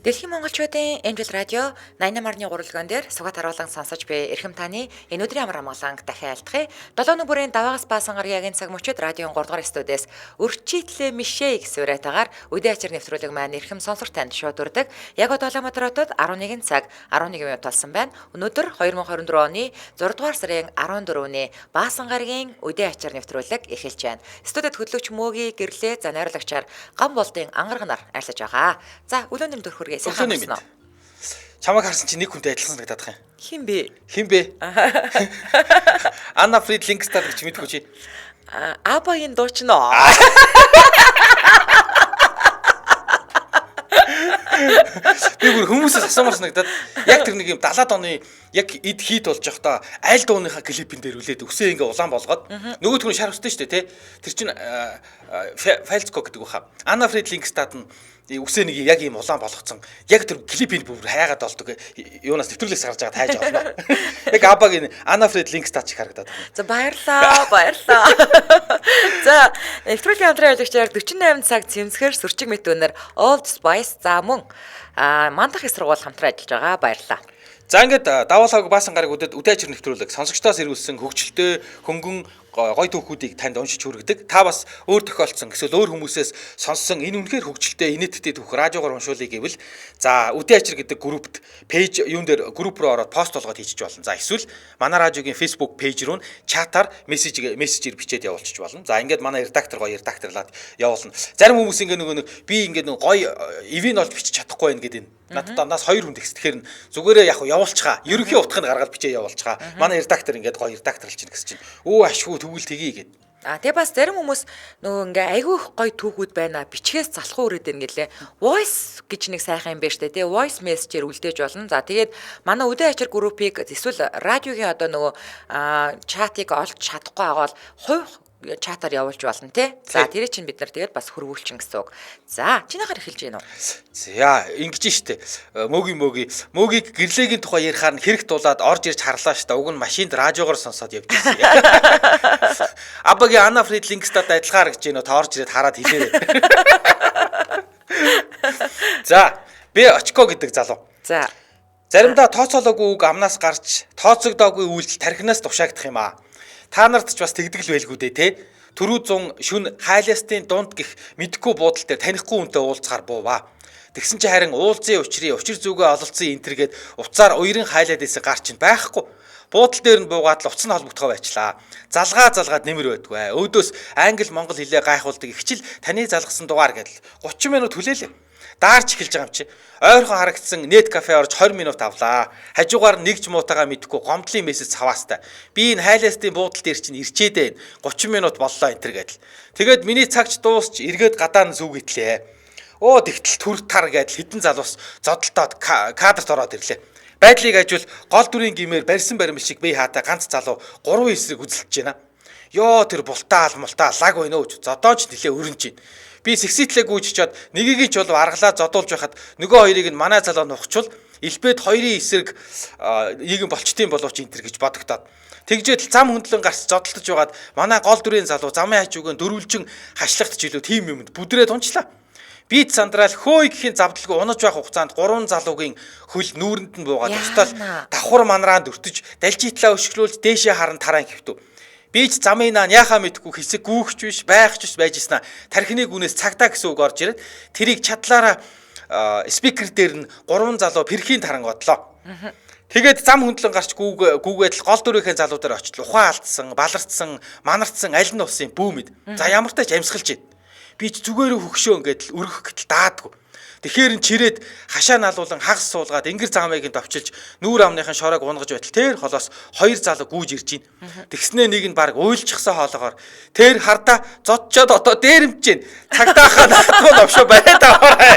Дэлхийн монголчуудын энэ жил радио 88.3 дугаар дээр сугат харуулан сонсож буй эрхэм таны энэ өдрийн амар амгалан дахин айлтгая. 7 нүрийн даваагаас баасан гарагийн цаг мөчид радион 3 дугаар студиэс өрчийлээ мишээ гэсэн уриатагаар үдээ ачир нэвтрүүлэг маань эрхэм сонсогч танд шууд үрдэг. Яг одоо Улаанбаатар хотод 11 цаг 11 минут болсон байна. Өнөөдөр 2024 оны 6 дугаар сарын 14-ний баасан гарагийн үдээ ачир нэвтрүүлэг эхэлж байна. Студид хөтлөгч Мөөгийн гэрлээ за найруулагчаар гам болдын ангарганаар арилсаж байгаа. За өглөөний төрхөр Чамайг харсан чи нэг хүнтэй адилхан санагдаад байгаа юм. Хин бэ? Анна Фрид Лингстад гэж мэдгүй чи. Абагийн дуучноо. Би бүр хүмүүсээс асуумар санагдаад яг тэр нэг юм 70-аад оны яг эд хит болж явахдаа аль дууныхаа клипэн дээр үлээд өсөө ингээ улаан болгоод нөгөөд хүн шар өстэй шүү дээ тий. Тэр чинь Файлцко гэдэг үхаа. Анна Фрид Лингстад нь үсээ нэг яг ийм улаан болгоцсон. Яг тэр клипийн бүр хаяагаад болдог. Юунаас нэвтрүүлгээс гарч байгаа тайж олно. Яг Абагийн Анна Фрид Лингстад ч харагдаад байна. За баярлаа. За нэвтрүүлгийн хамтран явуулагчаар 48 цаг цэмсгэр сүрчиг мэт өнөр Old Spice за мөн мандах их сургууль хамтран ажиллаж байгаа. Баярлаа. За ингээд даваалгааг баасан гараг үдээ ачир нэвтрүүлэг сонсогчдоос ирүүлсэн хөгжилтэй хөнгөн гой түүхүүдийг танд уншиж хүргэдэг. Та бас өөр тохиолдсон эсвэл өөр хүмүүсээс сонссон энэ үнэхээр хөгжилтэй инээдтэй түүх радиогоор уншуулъя гэвэл за үдээ ачир гэдэг группт пэйж юун дээр групп руу ороод пост болгоод хийчих болно. За эсвэл манай радиогийн Facebook пэйж руу чатаар мессежээр бичээд явуулчих болно. За ингээд манай редактор гоё редакторлаад явуулна. Зарим хүмүүс ингээд нөгөө би ингээд гоё ивэн олж бичиж чадахгүй байх гэдэг надад нас 2 хүн тэгсдэхээр зүгээрээ яг явуулчихаа. Ерөнхий утгыг гаргаад бичээ явуулчихаа. Манай редактор ингээд гоё редакторлж чинь гэсэн чинь өө ашгүй тэгвэл тгий гэд. Тэгээ бас зарим хүмүүс нөгөө ингээ айгүй их гоё түүхүүд байна. Бичгээс залхуу өрөөд байна гэлээ. Voice гэж нэг сайхан юм байна штэ тий. Voice message-ээр үлдээж болно. За тэгээд манай үдээ ачир группийг эсвэл радиогийн одоо нөгөө чатыг олж чадахгүй байгаа бол хувь чатаар явуулж болно тий. За тэрийг чинь бид нар тэгээд бас хөрвүүлчин гэсэн үг. За чинийхаар эхэлж гин үү? За ингэж штэ. Мөөгийг гэрлээгийн тухай ярихаар хэрэг тулаад орж ирж харлаа штэ. Уг нь машинд радиогоор сонсоод явчихсан. Абагийн Анна Фрид Лингстад адилгаар гэж нөө та орж ирээд хараад хэлээ. За би очко гэдэг залуу. За заримдаа тооцоолоогүй үг амнаас гарч тооцогдоогүй үйлдэл тархинаас тушаагдах юм аа. Та нарт ч бас тэгдэг л байлгүй дээ те. Төрүү 100 шүн хайлаастын дунд гих мэдхгүй буудал дээр танихгүй хүнтэй уулзахаар бууваа. Тэгсэн чи харин уулзын учир зүгээ ололцсон энтергээд уцаар уярын хайлаад исэн гар чинь байхгүй. Буудал дээр нь буугаад л уцсан холбогдгоо байчлаа. Залгаад нэмэр байдгүй. Өөдөөс англи монгол хэлээ гайхуулдаг ихчил таны залгасан дугаар гэдэл 30 минут хүлээлээ. Даарч эхэлж байгаа юм чи. Ойрхон харагдсан нет кафе орж 20 минут авлаа. Хажуугаар нэгж муутагаа мэдхгүй гомдлын мессеж цаваастай. Би энэ хайлаастын буудал дээр чинь ирчээд байна. 30 минут боллоо энтер гэдэл. Тэгээд миний цагч дуусч эргээд гадаа нь зүгэтлээ. Оо тэгтэл түр тар гэдэл хитэн залуус зодолтоод кадрт ороод ирлээ. Байдлыг ажил гол дүрийн гимээр барьсан баримл шиг бие хаатай ганц залуу 3 эсрэг үзэлж байна. Ёо тэр бултаал лаг байна өөч. Зодооч нилээ өрнж байна. Би сэгситлээ гүйжчихэд нэгийг ч бол аргалаа зодуулж байхад нөгөө хоёрыг нь манай залуу нухчул элбэд хоёрын эсрэг ийгэн болчтын болооч энтер гэж бодогдоод тэгжээд зам хөндлөн гарч зодтолтож байгаад манай гол дүрийн залуу замын хажууг нь дөрвөлжин хашлахтж илүү тим юмд бүдрээд унчлаа. Бит сандраал хөөй гэхийн завдалгүй унаж байх хугацаанд 3 залуугийн хөл нүүрэнд нь буугаад устал давхар манраанд өртөж далжитлаа өшгөлүүлж дээшээ харан таран хөвтөв. Би ч замын наан яхаа мэдхгүй хэсэг гүүхч биш байх ч байжснаа тархины гүнээс цагдаа гэсэн үг орж ирээд тэрийг чадлаараа спикер дээр нь 3 залуу перхийн тарангодлоо. Тэгээд зам хөндлөн гарч гүүгээд гол дүрийнхээ залуудаар очил ухаан алдсан, баларцсан, манарцсан аль нь усын бүүмэд. За ямар тач амьсгалж ид. Би ч зүгээрээ хөгшөө ингээд өргөх гэтэл даадгүй. Тэгэхээр н чирээд хашаа налуулан хагас суулгаад ингэр замыг нь товчилж нүүр амныхын шороог унгаж байтал тэр холоос 2 залуу гүйж ирж гин. Тэгснээ нэг нь баг уйлчихсан хоолоогоор тэр хардаа зодчоод одоо дээрэмж гин. Цагдаахаа наадгүй навшоо байгаад аваарай.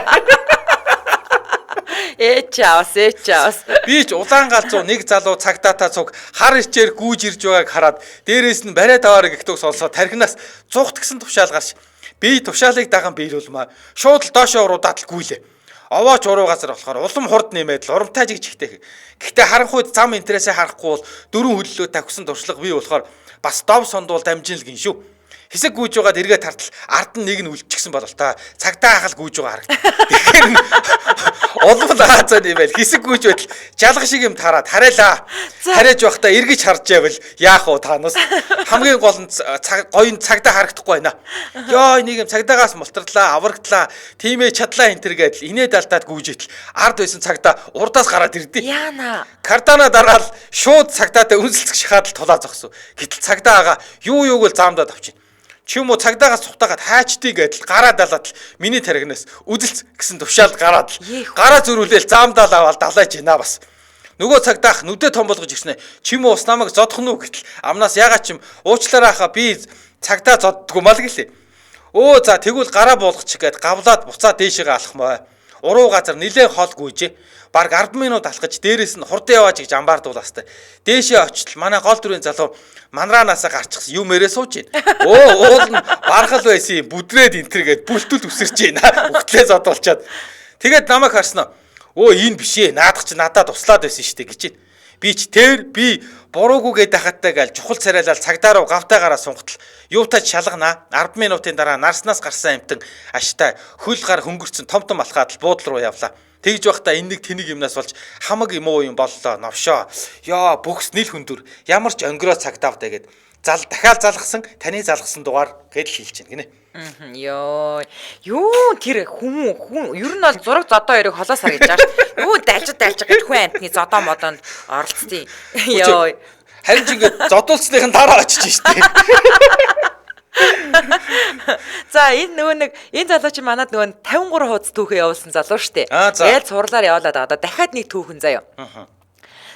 Чаус. Би ч улаан галзуу нэг залуу цагдаатаа цуг хар ичээр гүйж ирж байгааг хараад дээрээс нь бариад аваарай гэхдээ сонсоод тархинаас зугтгсан тушаал гарч би тушаалыг даган биелүүлмээ. Шууд л доошоо уруудаад л гүйлээ. Овооч уруу газар болохоор улам хурд нэмээд л урамтай жигтэй. Гэхдээ харанхуйд зам интересээ харахгүй бол дөрвөн хөллөө тавьсан туршлага бий болохоор бас дов сондуул дамжин л гин шүү. Хэсэг гүйж байгаад эргээ тартал ард нь нэг нь үлдчихсэн болол та цагтаа хахал гүйж байгаа харагд. Тэгэхээр Улмал Азаа нэмэл хэсэг гүйж байтал жалга шиг юм тараад харайлаа. Хариж байхдаа эргэж харж байвал яах вэ та нас? Хамгийн гол нь гоё цагдаа харагдахгүй байна. Йоо энийг юм цагдаагаас мултарлаа, аврагдлаа, тиймээ чадлаа энтер гэдэл инээд алдаад гүйжэтэл ард байсан цагдаа урдаас гараад ирдээ. Яана. Кардана дараал шууд цагдаатай үнсэлцэх шахаад тулаа зогсов. Гэтэл цагдаагаа юуг л заамдаад авчих. Чи юм уу цагдаагаас цухтагаад хайчдгийг гэдэл гараад далаад л миний таригнаас үзэлц гэсэн тушаалд гараад л гараа зөрүүлээл заамдаал аваад далайж гинэ бас. Нөгөө цагдаах нүдэ том болгож ирснэ. Чи юм уу ус намайг зодох нь үү гэтэл амнаас ягаад ч юм уучлаарай хаа би цагдаа зоддгоо мал гэлээ. Өө за тэгвэл гараа буулгачих гээд гавлаад буцаа дээшээгээ алхмаа. Уруу газар нилээн хол гүйжээ. Бараг 10 минут алхаж дээрээс нь хурдан яваач гэж амбаардуулаастай. Дээшээ очтол манай гол дүрийн залуу манраанасаа гарчихсан юм ярээ сууж байна. Уул нь бархал байсан юм бүдрээд энтэр гээд бүлтүүл үсэрч байна. Өгтлээ зодуулчаад. Тэгээд намайг харснаа. Өө энэ биш ээ. Наадах чи надад туслаад байсан штэ гэж байна. Би ч тэр би буруугүй гээд хахаттай гээл чухал царайлал цагдаа руу гавтайгаараа сунгатал юутаж шалганаа 10 минутын дараа нарснаас гарсан амтан аштай хөл гар хөнгөрцөн том алхаад л буудлын руу явлаа. Тэгж байхдаа энэ нэг тэнэг юмнаас болж хамаг юм уу юм боллоо новшоо. Ёо бүхс нийл хөндөр ямар ч онгороо цагдавдаа гээд дахиад залгасан таны залгасан дугаар гэдэл хэлж байна гинэ. Ёо. Юу тэр хүн ер нь бол зураг зодоо яриг холоос харагдаж байгаа ш. Юу дайлж гэж хүн амтны зодоо модонд оролцсон. Ёо. Харин ч ингээд зодуулсных нь дараа очиж штэ. За энэ залуу чи манад нөгөө 53 хуудас түүхээ явуулсан залуу штэ. Ял сурлаар явуулаад байгаа. Дахиад нэг түүхэн заяа.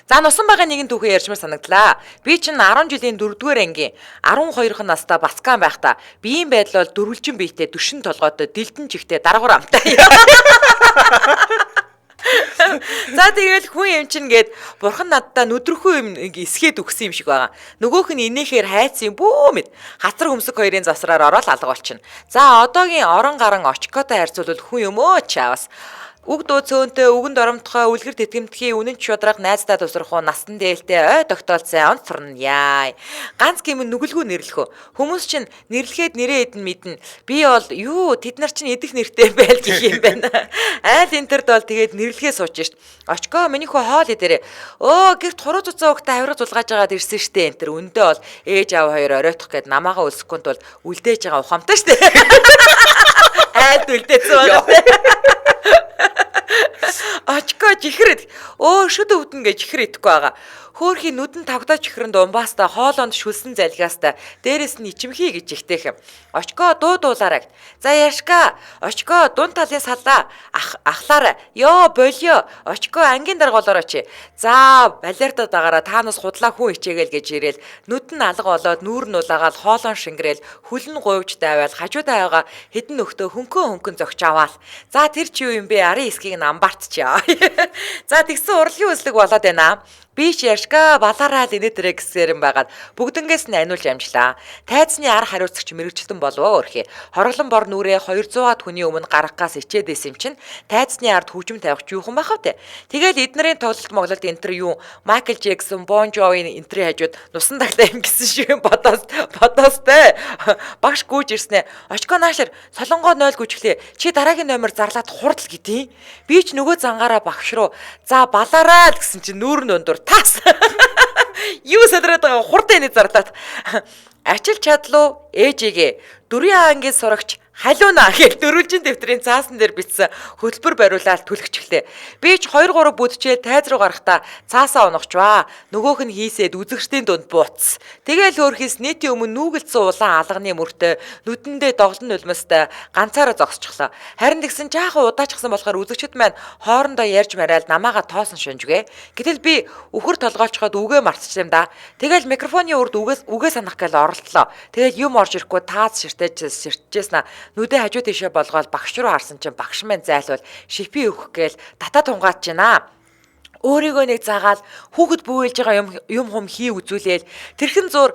За нусан байгаа нэгэн түүхээ ярьчмаар санагдлаа. Би чинь 10 жилийн 4-р ангийн 12хан настай баскан байхдаа биеийн байдал бол дөрвөлжин биетэй дүшин толгойтой дэлдэн чихтэй даргуур амтай. За тэгэл хүн юм чинь гээд бурхан надтай нүдрөхүү юм эсгээд өгсөн юм шиг байгаа. Нөгөөх нь инээхээр хайцсан бүү мэд. Хацар хөмсг хоёрын засраар ороод алга болчихно. За одоогийн орон гарan очкотой харьцуулбал хүн юм өө чаавас. Үг дөө цөөнтэй, үгэнд оромтгой, үлгэр тэтгэмтгий, үнэн чудраг найздаа тусрах уу, насан дээлтэй, ой тогтоолцсон, онц сурна яа. Ганц гэмэн нүгэлгүй нэрлэхөө. Хүмүүс чинь нэрлэхэд нэрээ эдэн мэднэ. Би бол юу тэд нар чинь идэх нэртэй байл гэх юм байна. Айл энтерд бол тэгээд нэрлэхээ сууж шít. Очко миний хөө хоол идэрээ. Өө гэрт хуруу цуцаа өгтөө авирга зулгааж агаад ирсэн штэ энтер. Өндөө бол ээж аав хоёр оройтох гээд намаагаа өлсөхгүй тул үлдээж байгаа ухамтай штэ. Айл үлдээсэн байна. Очко жихрэд шүд өвдөн гэж жихэр идэхгүй байгаа. Хөөхий нүдэн тавгадаа чихрэнд умбаастаа хоолонд шүлсэн залгиастаа дээрэс нь ичимхий гэж ихтэйх юм. Очко дуулаарай. За яшка очко дун талын салаа ахлаарай. Ёо болио очко ангийн даргаолороо чи. За балертад дагаараа таанаас худлаа хүн ичээгээл гэж ирээл нүдэн алга болоод нүүр нь улаагаал хоолон шингрээл хүлэн гуйвж дайвал хажуудаа байгаа хэдэн нөхдөө хөнгөн зогч аваал. За тэр чи юу юм бэ? Арын эсгийг нь амбартчаа. За тэгсэн урлагийн үзлэг болоод байна. Би ч яшка балаараа л инээдрэ гэсээр юм байгаад бүгдэнгээс нь аниулж амжлаа. Тайзны ар хариуцагч мэрэгчлэн болов өрхий. Хороглон бор нүрээ 200-аад хүний өмнө гаргахаас ичээдээс юм чинь тайзны ард хөгжим тавих юухан бахав те. Тэгэл эднэрийн тоглолт моглолт энтер юу Майкл Джексон, Бон Жовийн энтрийн хажууд нусан тагтаа юм гэсэн шиг бодоостэй. Багш гүйж ирснэ. Очко наашир солонгоо 0 гүйжглээ. Чи дараагийн номер зарлаад хурдл гэдээ. Би ч нөгөө зангаараа багш руу за балаараа л гэсэн чинь нүүр нөндөр тас. Юу сэдрээд байгаа хурдан энийг зарлаад. Ачил чадлуу ээжигээ 4 ангийн сурагч халуунаа гэж дөрвөлжин дэвтрийн цаасан дээр бичсэн хөтөлбөр бариулаад түлхчихлээ. Би ч 2-3 бүдчээ тайз руу гарахтаа цаасаа унахчваа. Нөгөөх нь хийсээд үзэгчдийн дунд бууц. Тэгээл өөрхийс нийтийн өмнө нүгэлцсэн улаан алганы мөртөө нүдэндээ доглон нулимстай ганцаараа зогсчихлоо. Харин тэгсэн жаахан удаачсан болохоор үзэгчд маань хоорондоо ярьж мараал намаага тоосон шунжгээ. Гэтэл би үхэр толгойлцоход үгээ мартчихсан юм да. Тэгээл микрофоны урд үгээ санах гээл оролдлоо. Тэгээл юм орж ирэхгүй тааз ширтжээснаа нүдэ хажуу тийшээ болгоод багш руу харсан чинь багш маань зайлвал шипи өгөх гээл татаа тунгааж байна. Өөрийгөө нэг заагаал хүүхэд бүүэлж байгаа юм хум хий үзүүлээл тэрхэн зур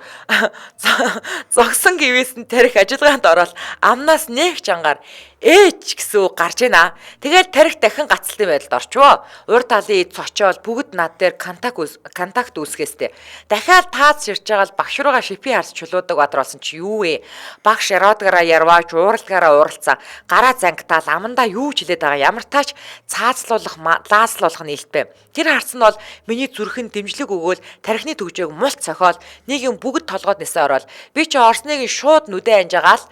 зогсон гэвээс нь тарих ажиллагаанд ороод амнаас нэг чангаар ээж гэсэн үг гарч ийна. Тэгэл тарих дахин гацалтын байдалд орчвоо. Урд талын эд цочоол бүгд над дээр контакт үүсгэстэй. Дахиад таац ширж байгаа л багш руугаа шипи харж чулуудаг бадар болсон чи юу вэ? Багш яруудгаараа ярваач, ууралдгаараа ууралцсан. Гараа зангитаал амандаа юу ч хэлээд байгаа. Ямар тач лааслуулах нээлттэй. Тэр харсан нь бол миний зүрхэнд дэмжлэг өгөөл тарихны төгжөөг мулт цохиол нэг юм бүгд толгойд нисээ ороод би чи орсныг шууд нүдэ анжаагаал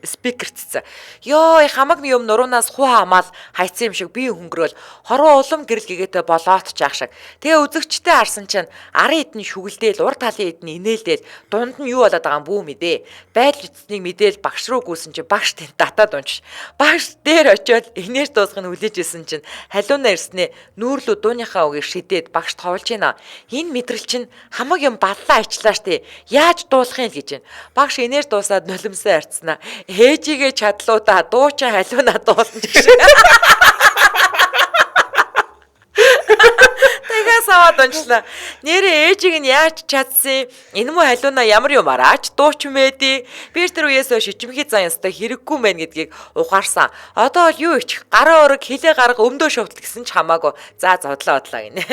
спикерцсэн. Йоо, хамаг юм нуруунаас хуу хамаал хайцсан юм шиг би хөнгөрөөл хорвоо улам гэрэл гэгээтэй болоод ч яах шиг. Тэгээ үзэгчтэй харсан чинь арын эдний шүгэлдээл, ур талын эдний инээлдээл дунд нь юу болоод байгаа юм бүү мэдээ. Байдал эцнийг мэдээл багш руу гүйсэн чинь багш тэнд татаад унш. Багш дээр очиод энерги дуусгах нь хүлээж исэн чинь халиуна ирснээ нүүрлүү дууныхаа үгийг шидээд багш товлж байна. Энэ мэдрэл чинь хамаг юм баллаа ичлаа штэ. Яаж дуусгах юм гэж байна. Багш энерги дуусаад нулимсаа арцснаа. Ээжигээ чадлуудаа дуучин халиунаа дуулсан гэж. Тэгээс аваад унчлаа. Нэрээ ээжийг нь яаж чадсан? Энэ мө халиунаа ямар юм араач дууч мэдий. Би тэр үеэсөө шичмхий зан ёстой хэрэггүй мэн гэдгийг ухаарсан. Одоо бол юу ичих? Гараа өрөг хилээ гарга өмдөө шувтал гэсэн ч хамаагүй. За зодлоо гинэ.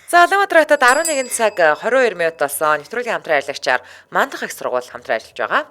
За Улаанбаатар хотод 11 цаг 22 минут болсон. Нэвтрүүлгийн хамтран ажиллагчаар Мандах их сургууль хамтран ажиллаж байгаа.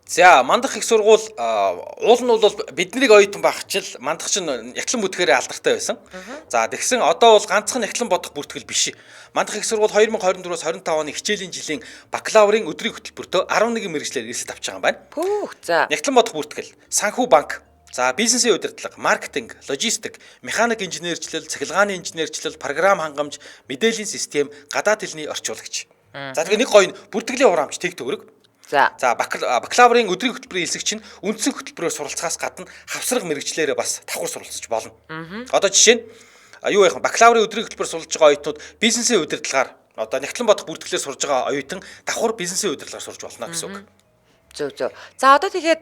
За Мандах их сургууль уул нь бол биднийг оюутан багчил Мандах чинь Нягтлан бүтгэрээ алдартай байсан. За тэгсэн одоо бол ганцхан Нягтлан бодох бүртгэл биш. Мандах их сургууль 2024-с 25 оны хичээлийн жилийн бакалаврын өдрийн хөтөлбөртөө 11 мэргэжлээр эрсдэл авч байгаа юм байна. Пүүх за. Нягтлан бодох бүртгэл, санхүү банк, за бизнесийн удирдлага, маркетинг, логистик, механик инженерчлэл, цахилгааны инженерчлэл, програм хангамж, мэдээллийн систем, гадаад хэлний орчуулагч. За тэгээ нэг гоё бүртгэлийн хураамж тэг төгрөг. За бакалаврын өдрийн хөтөлбөрийн хэлсэг чинь үндсэн хөтөлбөрөөр суралцахаас гадна хавсраг мэргэжлээрээ бас давхар суралцж болно. Одоо жишээ нь юу яах вэ? Бакалаврын өдрийн хөтөлбөр суралцж байгаа оюутнууд бизнесийн удирдлагаар одоо Нягтлан бодох бүртгэлээр сурж байгаа оюутан давхар бизнесийн удирдлагаар сурж болно гэсэн үг. Зөв. За одоо тэгээд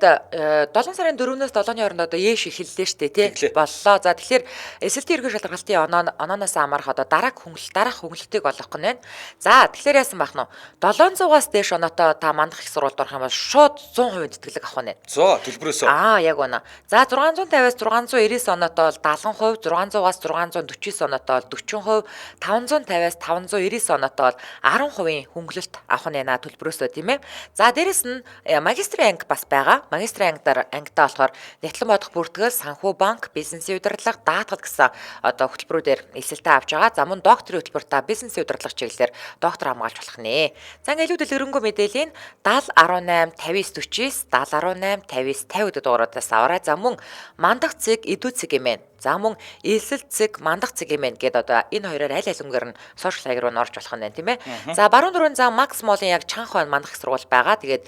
7 сарын 4-өөс 7-ны хооронд одоо ээш эхэллээ штэ тий боллоо. За тэгэхээр эсэлтийн ерхий шалгалтын онооноос амарх одоо дараах хөнгөлөлтийг олгох нь байна. За тэгэхээр яасан байх нь 700-аас дээш оноотой та Мандах их сургуульд орох юм бол шууд 100% тэтгэлэг авах нь. 100 төлбөрөөсөө. Яг байна. За 650-аас 699 оноотой бол 70%, 600-аас 649 оноотой бол 40%, 550-аас 599 оноотой бол 10% хөнгөлөлт авах нь байна төлбөрөөсөө тийм ээ. За дээрэс нь магистрийн анги бас байгаа. Магистрийн ангидаа болохоор Нягтлан бодох бүртгэл, санхүү банк, бизнесийн удирдлага, даатгал гэсэн одоо хөтөлбөрүүдээр эсэлтээ авч байгаа. За мөн докторийн хөтөлбөр та бизнесийн удирдлага чиглэлээр доктор хамгаалж болох нэ. За ингээ илүү дэлгэрэнгүй мэдээллийн 70 18 59 49 70 18 59 50 гэдэг дугаараас аваарай. За мөн Мандах цэг, Эдүү цэг юм байна. За мөн Эсэл цэг, Мандах цэг юм байна гэдээ одоо энэ хоёроор аль алингээр нь сошиал хаяг руу орж болох нь байна тийм ээ. За баруун дөрөв зам Макс Молын яг чанх байна Мандах их сургууль байгаа. Тэгээд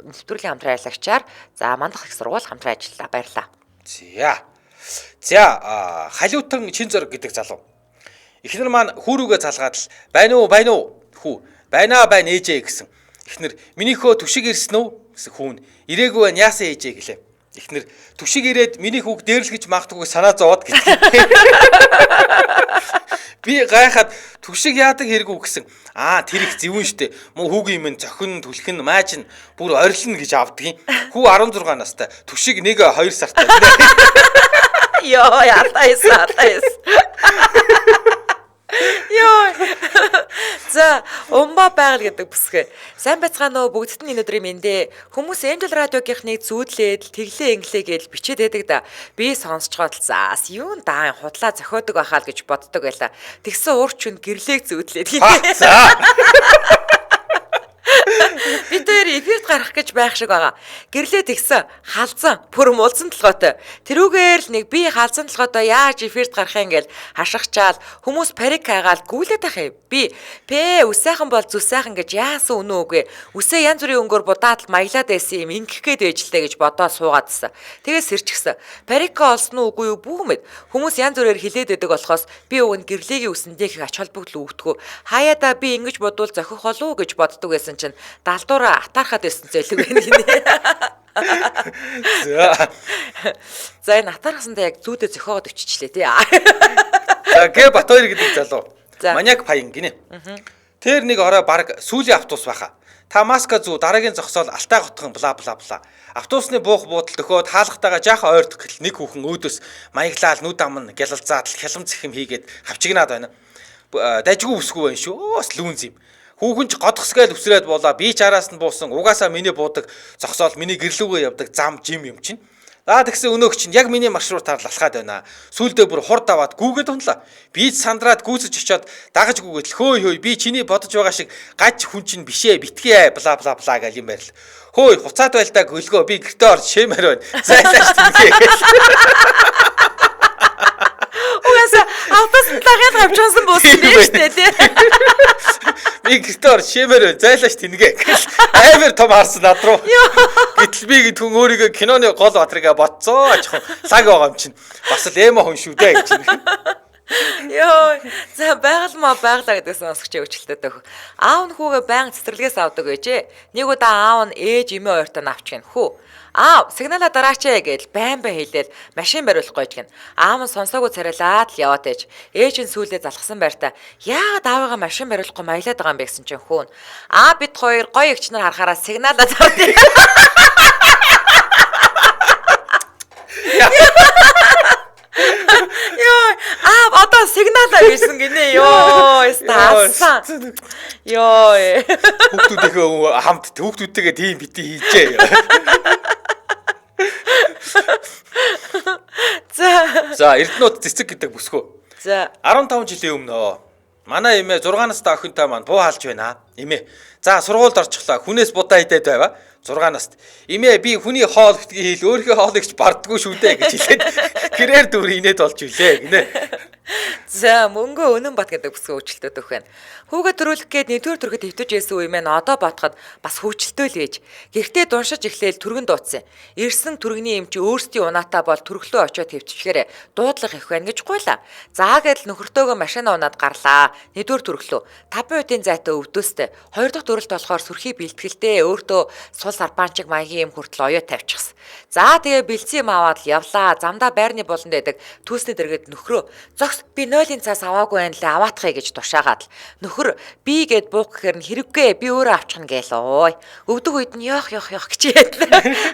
нэвтрүүлгийн хамтран ажиллагчаар за Мандах их сургууль хамтран ажиллаа. Баярлалаа. За халиутан чин зөрг гэдэг залуу. Эхнэр маань хүүрүүгээ залгаад л байна уу хүү байна ээжээ гэсэн. Эхнэр миний хөө түшиг ирсэн үү гэсэн хүүн ирээгүй байна яасан ээжээ гэлээ. Эхнэр түшиг ирээд миний хүүг дээрлгэж магтгүй санаа зовоод гэтлээ. Би гайхаад түшиг яадаг хэрэггүй гэсэн. Тэр их зөвүүн штэ. Мөн хүүгийн минь зохин түлхэн маажин бүр орилно гэж авдгийн. Хүү 16 настай. Түшиг 1-2 сартай. Йоо ятайс. Йоо. За, умба байгаль гэдэг бүсгээ. Сайн байцгаана уу бүгдд нь энэ өдрийн мэндэ. Хүмүүс Angel радиогийнхныг зүүдлээд тэглээ инглээ гэж бичээд байдаг да. Би сонсцгоод л заас юун даа худлаа зохиодог байхаа л гэж боддог байлаа. Тэгсэн уурч нь гэрлээг зүүдлээд хийнэ. Бид дээр эфирт гарах гэж байх шиг байгаа. Гэрлээ тэгсэн, халзан, бүр мулцсан толгойтой. Тэрүүгээр л нэг би халзан толгойтой яаж эфирт гарах юм гээл хашгичаал хүмүүс парик хайгаал гүйлээд ах юм. Би үс сайхан бол зүс сайхан гэж яасан үнэ үгүй. Үсээ янз бүрийн өнгөөр будаад маялаад байсан юм ингэх гээд ээжлээ гэж бодоод суугаадсан. Тэгээс сэрчгсэн. Парика олсон уу үгүй юу бүүмэд. Хүмүүс янз бүрээр хилээд байдаг болохоос би уг нь гэрлээгийн үсэндээ их ач холбогдол өгдөггүй. Хаяада би ингэж бодвол зохих болов уу гэж боддог байсан чинь далдуура атаархаад байсан зэлэг байна. За энэ атаархсандаа яг зүйдээ зохиогоод өччихлээ тий. За Г Батбаяр гэдэг залуу. Маняк паян гинэ. Тэр нэг орой баг сүүлийн автобус байхаа. Та маска зүү дараагийн зогсоол алтай готхон бла бла бла. Автобусны буух буудал төхөөд хаалгатайгаа жаахан ойртох гэл нэг хүүхэн өөдөөс маяглал нүд ам нь гялалзаад хялам цэхэм хийгээд хавчигнаад байна. Дажгүй үсгүй байна шүү. Өөс лүүнз юм. Хүүхэн ч годгосгээл өсрээд болоо. Би ч араас нь буусан. Угаасаа миний буудаг зогсоол миний гэрлүүгээ явдаг зам жим юм чинь. Тэгсэн өнөөх чинь яг миний маршрутаар лалхаад байна. Сүүлдээ бүр хурд аваад гүүгээд унлаа. Би сандраад гүйцэж очиод дагаж гүгээд хөөй би чиний бодож байгаа шиг гаж хүн чинь бишээ битгий бла бла бла гэл юм байл. Хөөй хуцаад байлдаа гөлгөө би гэртээ орж шээмээр байна. Зайлаач тэнгээ. Угаасаа автобусд лагаад авчихсан буусан биш үү тий. Би гэртээ орж шээмээр байна. Зайлаач тэнгээ. Аймар том харсан над руу. Гэтэл би гэд хүн өөрийгөө киноны гол бадрыгаа бодцоо ажих лаг байгаа юм чинь. Бас л эмо хүн шүү дээ гэж. Йоо, за байгалаа гэдгээс сонсогч өвчлөлтөд өг. Аав нь хүүгээ байнга цэцэрлэгээс авдаг гэжээ. Нэг удаа аав нь ээж эмээ хоёртой авч гин хүү. Аав, сигнала дараач гэж байн хэлээд машин бариулах гэж гин. Аав нь сонсоогүй царайлаад л яваад ээж. Ээж нь сүүлдээ залхсан байртаа яагаад аавыгаа машин бариулахгүй маялаад байгаа юм бэ гэсэн чинь хүүн. Бид хоёр гоё эгч нар харахаараа сигнала зардыг. Йоо, одоо сигналаа ирсэн гинэ. Йоо, стаасан. Йоо. Хүүхдүүдийнхээ хамт хүүхдүүдтэйгээ тийм бити хийжээ. За, Эрдэнэт цэцэг гэдэг бүсгөө. За, 15 жилийн өмнө манай эмээ 6 настай охинтой маань буу хаалж байна. Эмээ. За, сургуульд орчихлоо. Хүнээс будаа идээд байва. 6 наст. Эмээ би хүний хоол битгий хийл өөрийнхөө хоолыг ч бардггүй шүү дээ гэж хэлээд гэрээр дүр инээд болж үлээ гинэ. За, мөнгө өнөн бат гэдэг бүсгүй хөвчлөлтөд өгөх байна. Хүүгээ төрүүлэх гээд нэгдүгээр төрөхөд хөвтөж яасан үе маань одоо бодоход бас хөвчлөлтөө л ээж. Гэртээ дуншиж эхлээл түргэн дуудсан. Ирсэн түргэний эмч өөрсдийн унаатаа бол төрхлөө очиод хөвчихээр дуудлага их байна гэж гуйла. За гэдэл нөхөртөөгөө машина унаад гарлаа. Нэгдүгээр төрхлөө 5 минутын зайтай өвдөөстэй. Хоёр дахь төрөлт болохоор сүрхий бэлтгэлтэй өөртөө сул сарпаанчиг маягийн юм хүртэл оёо тавьчихсан. За тэгээ бэлцэн юм аваад л явлаа. Замдаа байрны болонд байдаг түүсний дэргэд нөхрөө зогс би 0-ын цаас аваагүй байна лээ аваатхыг гэж тушаагаад л нөхөр би гээд буух гэхээр нь хэрэггүй би өөрөө авчихна гээл ой. Өвдөг үед нь ёх гिचээд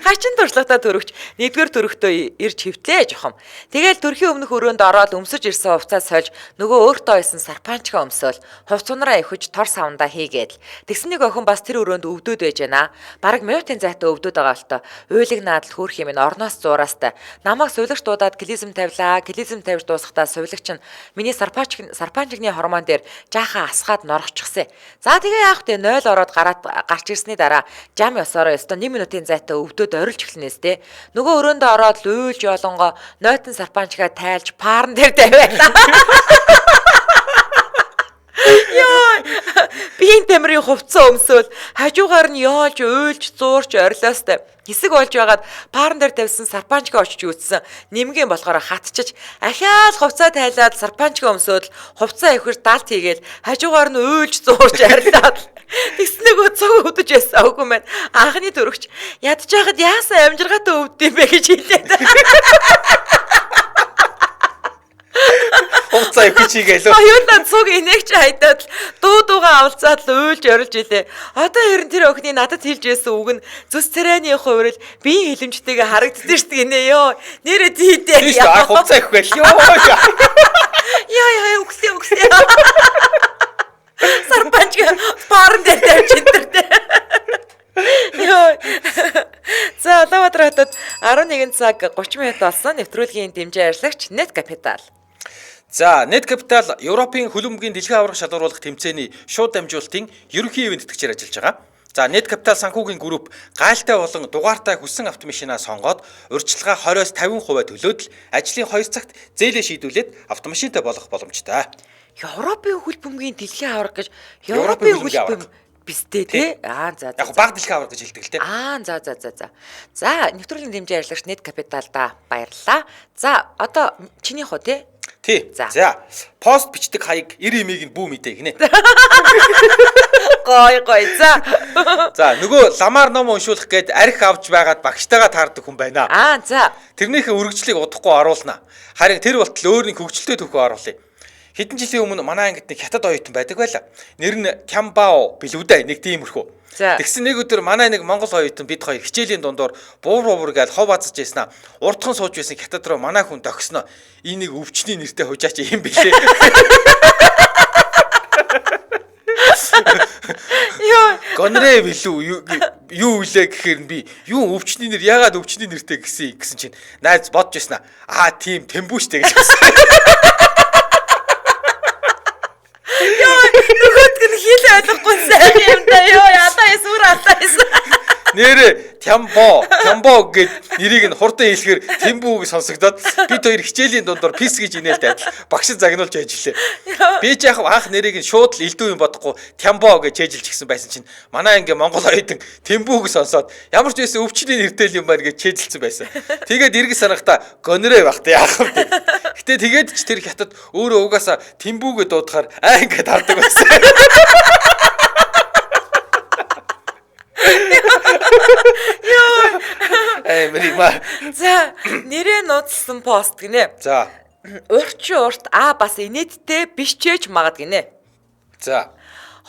хачин туршлагатай төрөгч нэгдүгээр төрөхтөө ирж хөвтлээ жохом. Тэгээл төрхийн өмнөх өрөөнд ороод өмсөж ирсэн хувцас сольж нөгөө өөртөө байсан сарпаанчгаа өмсөөл хувцунараа ихэж тор савндаа хийгээд л тэгсэн нэг охин бас тэр өрөөнд өвдөд байж байна. Бараг минутын зайтай өвдөд байгаа л тоо. Уйлаг наадал хөөх юм ин орноос зураастай. Намайг сувилагч дуудаад клизм тавилаа. Клизм тавьж дуусахдаа сувилагч нь миний сарпаанчигны хормон дээр жаахан асгаад норгочихсан. За тэгээ яах вэ? 0 ороод гарч ирсний дараа жам ёсороо өстө 1 минутын зайтай өвдөд орилж эхлэнээс те. Нөгөө өрөөндөө ороод л уйлж олонго нойтон сарпаанчгаа тайлж паарн дээр тавиалаа. Яа, биеийн тамирын хувцас өмсөөл хажуугаар нь яолж уйлж зуурч орилоостай. Хэсэг болж байгаад паарн дээр тавьсан сарпаанчгаа очиж үзсэн. Нэмгэн болохоор хатчиж ахиал хувцаа тайлаад сарпаанчгаа өмсөөл хувцаа ихэр далт хийгээл хажуугаар нь уйлж зуурч арилаад тэгсэн нэг цог өвдөж яасан үгүй мэн. Анхны төрөгч ядж байхад яасан амжиргаатай өвд юм бэ гэж хэлээд. Хувцаа ихчихээгээл. Оюутан цуг инеэгч хайдаад дуугаа авалцаад л уйлж орилж илээ. Одоо хэрэн тэр охины надад хэлж байсан үг нь зүс царайны хувирал биеийн хилэмжтэйгээ харагддаг шүү дээ гинэ ёо. Нэрээ тийдээ. Тийм шүү. Хувцаа ихгүй л ёо. Яа үгсээ. Сарпанч паарн дээр тавьж интертэй. Ёо. За Улаанбаатар хотод 11 цаг 30 минут болсон. Нэвтрүүлгийн дэмжээ ажиллагч Net Capital. За, Net Capital Европын хөлбөмбөгийн дэлхийн аврах шалгаруулах тэмцээний шууд дамжуулалтын ерөнхий ивент тэтгэгчээр ажиллаж байгаа. За, Net Capital санхүүгийн групп гайлтай болон дугаартай хүссэн автомашинаа сонгоод урьдчилгаа 20-с 50% төлөөд л ажлын 2 цагт зээлээ шийдүүлээд автомашинтай болох боломжтой. Европын хөлбөмбөгийн дэлхийн аврах гэж Европын хөлбөмбөг бистэй тий. За. Яг баг дэлхийн аврах гэж хэлдэг л тий. За. За, нэвтрүүлгийн дэмжээ ажиллагч Net Capital-да баярлалаа. За, одоо чиний хоо тий. Тий. За. Пост бичдэг хаяг 90 имийг нь бүү мэдээ гинэ. Гой. За, нөгөө ламаар ном уншуулах гээд арх авч байгаад багштайгаа таардаг хүн байна. За. Тэрнийхээ үргэлжлэлийг удахгүй оруулна. Харин тэр болтол өөрийн хөгжилтэй төвхөө оруулъя. Хэдэн жилийн өмнө манай ангид нэг хятад оюутан байдаг байлаа. Нэр нь Кямбао билүү дээ. Нэг тиймэрхүү. Тэгсэн нэг өдөр манай нэг монгол оюутан бид хоёр хичээлийн дундуур буур гэж хов азж яснаа. Урдхан сууж байсан хятад руу манай хүн тогсноо. Энэ нэг өвчний нэртэй хужаач юм бэлээ. Гонрэ билүү юу үлээ гэхээр би юу өвчний нэр ягаад өвчний нэртэй гэсэн чинь найз бодож яснаа. Тийм тэмбүүштэй гэж хэлсэн. Нөгөөдг нь хэл ойлгохгүй сайн юм да ёо ядаа эсвэр атаас. Нэрэ Кямбо гэж нэрийг нь хурдан хэлэхээр Тэмбүү гэж сонсогдоод бид хоёр хичээлийн дундор пис гэж инээлтэй адил багш загнуулж ажиллаа. Би ч яг анх нэрийг нь шууд л элдүү юм бодохгүй Кямбо гэж ээжилж гисэн байсан чинь манай анги Монгол оюутан Тэмбүү гэж сонсоод ямар ч байсан өвчний нэртэй юм байна гэж чэжилсэн байсан. Тэгээд эргэж санахта гонрэ багт яах вэ? Гэтэ тэгээд ч тэр хятад өөрөө угаасаа Тэмбүүгээ дуудахаар ингээд хардаг байсан. За нэрээ нууцлсан пост гинэ. За. Урт бас инээдтэй биш ч гэж магад гинэ. За.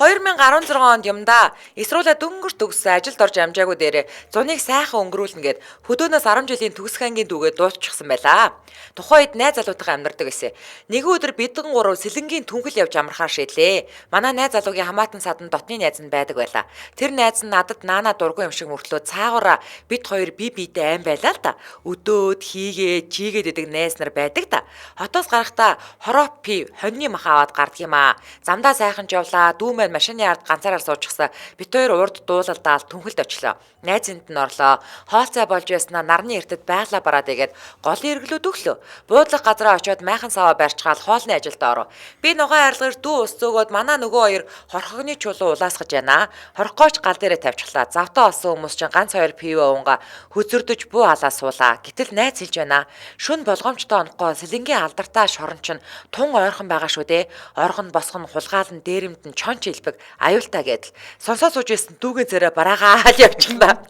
2016 онд юмда Исруула дөнгөрт төгссөн ажилд орж амжаагүй дээрээ зуныг сайхан өнгөрүүлнэ гэд хөдөөнөөс 10 жилийн төгсөх ангийн дүүгээ дуусчихсан байлаа. Тухайн үед найз залуутайгаа амьдардаг байсан. Нэгэн өдөр бидгэн гурав сэлэнгийн түнхэл явж амархаар шийдлээ. Манай найз залуугийн хамаатан садан дотны найз нь байдаг байлаа. Тэр найз нь надад наана дургүй юм шиг мөртлөө цаагаараа бид хоёр биедээ айн байлаа л та. Өдөөд хийгээд чийгээд идэг найз нар байдаг та. Хотоос гарахдаа хороп хоньны мах аваад гардаг юм аа. Замдаа сайхан жавлаа дүүмээ машины ард ганцаараа суужчихсан. Бид хоёр урд дуулалдаал түнхэлд очлоо. Найзынд нь орлоо. Хоолцай болж яснаа нарны эртэд байглаа бараад игээд голын эргэлүүд өглөө. Буудлах газараа очиод майхан саваа барьцгаал хоолны ажилд оров. Би нугаан арилгаар дүү ус зөөгөөд манай нөгөө хоёр хорхогны чулуу улаасгаж байна. Хорхогооч гал дээрээ тавьчихлаа. Завтаа олсон хүмүүс чинь ганц хоёр пиво уунга хөзөрдөж буу алаа суулаа. Гэтэл найз хэлж байна. Шүн болгоомжтой онохгүй сэлэнгийн алдартай шорон чинь тун ойрхон байгаа шүү дээ. Оргон босгон хулгаалн дээрэмд нь чонч илбэг аюултай гэдэл. Сонсоо сууж исэн дүүгийн зэрэг бараагаа явчихна.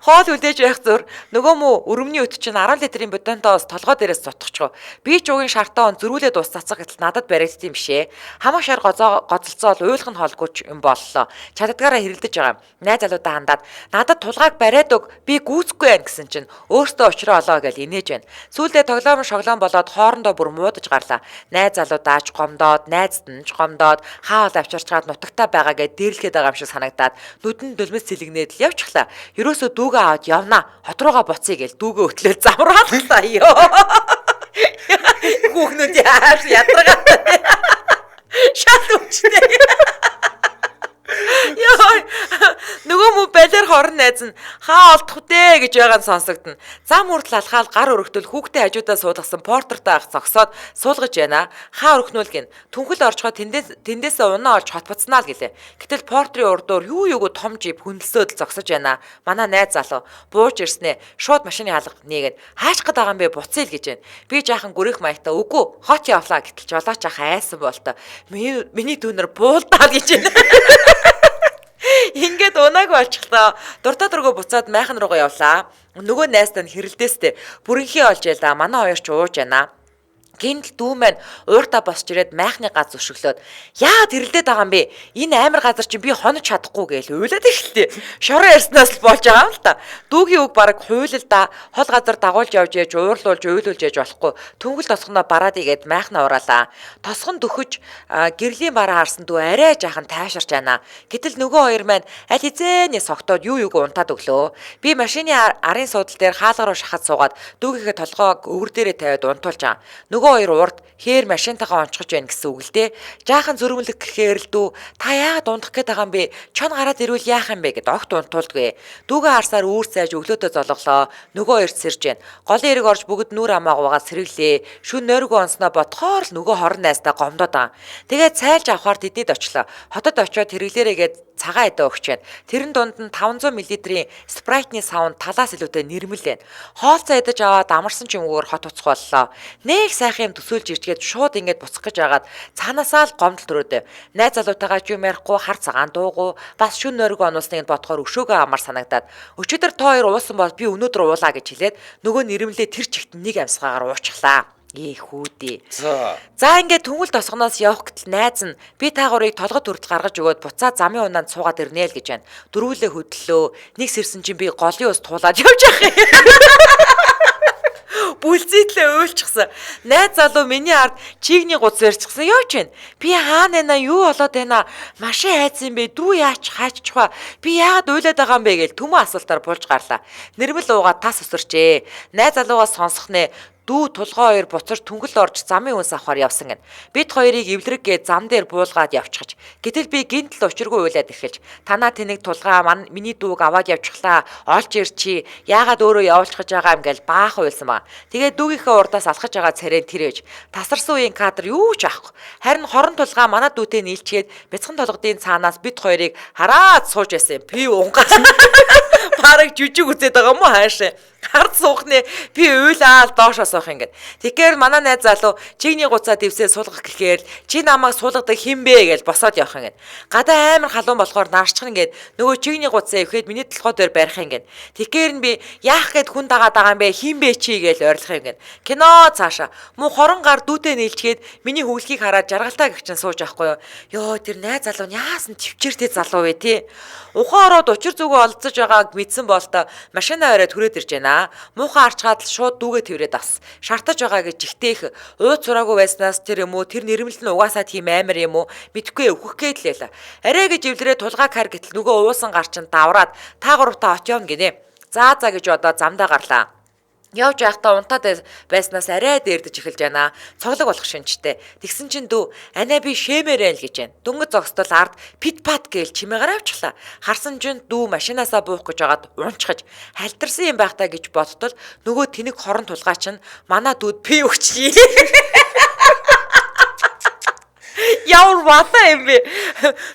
Хоол үлдээж байх зур нөгөө мө өрөмний өт чинь 10 литрийн бодонтоос толгой дээрээс цутчихв. Би ч угийн шартаа зөрүүлээд ус цацах гэтэл надад баригдсан юм шээ. Хамаа шар гоцолцоол уйлах нь холгооч юм боллоо. Чаддгаараа хэрэлдэж байгаа юм. Найз залуудаа хандаад надад тулгааг бариад өг би гүйцэхгүй байх гэсэн чинь өөртөө очроо олоо гэж инээж байна. Сүүлдээ тоглоом шоглоом болоод хоорондоо бүр муудаж гарлаа. Найз залуудаач гомдоод, найзд нь ч гомдоод хаал авчирчгаад нутагтаа байгаа гэж дээрлэхэд байгаа юм шиг санагдаад нүдэн дөлмөс цэлэгнээд л явчихлаа. Ерөөсөө дүүгээ аваад явнаа. Хот руугаа буцъя гэж дүүгээ өтлөөл замрууллаа ёо. Хүүхнүүд яаш ядаргаа. Шат үчтэй. Яа нөгөө мө балер хорн найз нь хаа олдох вэ гэж байгааг сонсогдно. Зам хүртэл алхаал гар өргөтөл хүүхдээ хажуудаа суулгасан портертай ах зогсоод суулгаж байна. Хаа өргөнүүл гин. Түнхэл орчгоо тэндээсээ унаа олж хот буцнаа л гэлээ. Гэтэл портрийн урдуур юу том жип хүнэлсөөд л зогсож байна. Манай найз залуу бууж ирснээ шууд машины хаалга нээгээд хааш гээд байгаа юм бэ буцъя л гэж байна. Би жаахан гүрэх маягтаа үгүй хот явлаа гэтэл жолооч ах айсан болтой. Миний дүүнэр буулдаа гэж байна. Ингээд унааг болчихлоо. Дуртай дургу буцаад майхан руугаа явлаа. Нөгөө найзтай нь хэрэлдээстэй бүрэнхий олж яла. Манай хоёр ч ууж байна. Гинт дүү маань ууртаа босч ирээд майхны газ өшөглөөд яа тэрэлдээд байгаа юм бэ? Энэ амар газар чинь би хонож чадахгүй гээл уйлаад ирлээ. Шороо ярьснаас л болж байгаа юм л та. Дүүгийн үг баг хуйлал да хол газар дагуулж явж яж уурлуулж уйлуулж яж болохгүй. Түнгэл тосгоноо бараад игээд майхна ураалаа. Тосгон дөхөж гэрлийн бараа харсан дүү арай жаахан тайшарч байна. Гэтэл нөгөө хоёр маань аль хизээний согтоод юуг унтаад өглөө. Би машины арын суудал дээр хаалга руу шахаад суугаад дүүгийнхээ толгоог өвөр дээрээ тавиад унтуулж байгаа. Нөгөө хоёр урд хээр машинтайгаа онцгож байна гэсэн үг л дээ. Жаахан зөрмөлөг гэхээр л дүү та яагаад унтах гээд байгаа юм бэ? Чон гараад ирвэл яах юм бэ гэд огт унтуулдгүй. Дүүгээ харсаар үүр цайж өглөөдөө золголоо. Нөгөө хоёрт сэрж байна. Голын эрэг орж бүгд нүур амаагаа сэргэлээ. Шүн нойргоо онсноо бодхоор л нөгөө хорон найстаа гомдоод байгаа. Тэгээд цайлж авахаар тэдэд очлоо. Хотод очиод хэрэглээрээгээд цагаан эдэ өгч байна. Тэрэн дунд нь 500 мл-ийн спрайтны саунд талаас илүүтэй нэрмэл байна. Хоолцоо эдэж аваад амарсан ч юмгээр хот уцх боллоо. Нэг сайхан юм төсөөлж ирчгээд шууд ингэж буцах гэж агаад цаанаасаа л гомдол төрөөд. Найз залуутайгаа ч юм ярихгүй, хар цагаан дуугүй, бас шүн нойргоо оноосныг бодохоор өшөөгөө амар санагдаад өчигдөр та хоёр уусан бол би өнөөдөр уулаа гэж хэлээд нөгөө нэрмлээ тэр чигт нэг амьсгаагаар уучглаа. Хүүдээ. За. За ингээд түнгэл тосгоноос явах гэтэл найз нь би та гурыг толгод хүртэл гаргаж өгөөд буцаад замын унаанд суугаад ирнэ л гэж байна. Дөрвөлээ хөдлөө. Нэг сэрсэн чинь би голын ус туулаад явж байгаа юм. Бүлзийтлээ уйлчихсан. Найз залуу миний ард чигний гуц ярьчихсан. Явж байна. Би хаана байна? Юу болоод байна? Машин хайцсан бэ? Дүү яач хайчих ба? Би яагаад уйлаад байгаа юм бэ гэж төмөн асуултаар буулж гарлаа. Нэрмэл уугаад тас усарчээ. Найз залуугаас сонсох нэ. Дүү тулгай хоёр буцаж түнгэл орж замын үнс авахар явсан гэн. Бид хоёрыг эвлэрэггээ зам дээр буулгаад явчихаж. Гэтэл би гинтл учиргүй уйлаад эхэлж. Танаа тэнэг тулгаа миний дүүг аваад явчихлаа. Олж ирчи. Яагаад өөрөө явуулчихж байгаа юм гээл баах уйлсан ба. Тэгээд дүүгийнхээ урдаас алхаж байгаа царай тэр ээж. Тасарсан үеийн кадр юу ч авахгүй. Харин хорон тулгаа манай дүүтэй нийлчгээд бяцхан толгодын цаанаас бид хоёрыг хараад сууж байсан. Би унгаас бараг жүжиг үзээд байгаа юм уу хаашаа. Хард суухны би уйлаад доошоос авах ингээд. Тэгэхээр манай найз залуу чигний гуцаа дэвсээ суулгах гэхээр чи намайг суулгадаг хин бэ гэж босоод явах ингээд. Гадаа амар халуун болохоор нарчхан ингээд нөгөө чигний гуцаа өвхэд миний толгой дээр барих ингээд. Тэгэхээр нь би яах гээд хүн дагаад байгаа юм бэ хин бэ чи гэж ойрлох ингээд. Кино цаашаа муу хорон гар дүүтэй нийлчгээд миний хөвлөхийг хараад жаргалтаа гихчин сууж авахгүй юу. Ёо тэр найз залуу яасан төвчээртэй залуу вэ тий. Ухаан ороод учир зүгөө олцож байгааг мэдсэн болтой машинаа ороод хүрээд ирж байна. Муухай арчгаад л шууд дүүгээ тэрээд бас шартаж байгаа гэж жигтээх ууд сураагүй байснаас тэр юм уу тэр нэрмэлт нь угаасаа тийм амар юм уу мэдхгүй өвхөх гээд л байла. Арай гэж эвлэрээ тулгаа кар гэтэл нөгөө уусан гар чин давраад та гуравтаа очион гинэ. За гэж одоо замдаа гарлаа. Явж байхдаа унтаад байснаас арай дээрдэж эхэлж байна. Цоглог болох шинжтэй. Тэгсэн чинь дүү анаа би шэмээрэл гэж байна. Дөнгөж зогсдол ард пит пат гээл чимээгээр авчлаа. Харсан чинь дүү машинаасаа буух гэж хагаад унчхаж халтарсан юм байх таа гэж бодтол нөгөө тэнэг хорон тулгаа чинь манай дүүд пи өгчлээ. Яавар бата юм бэ?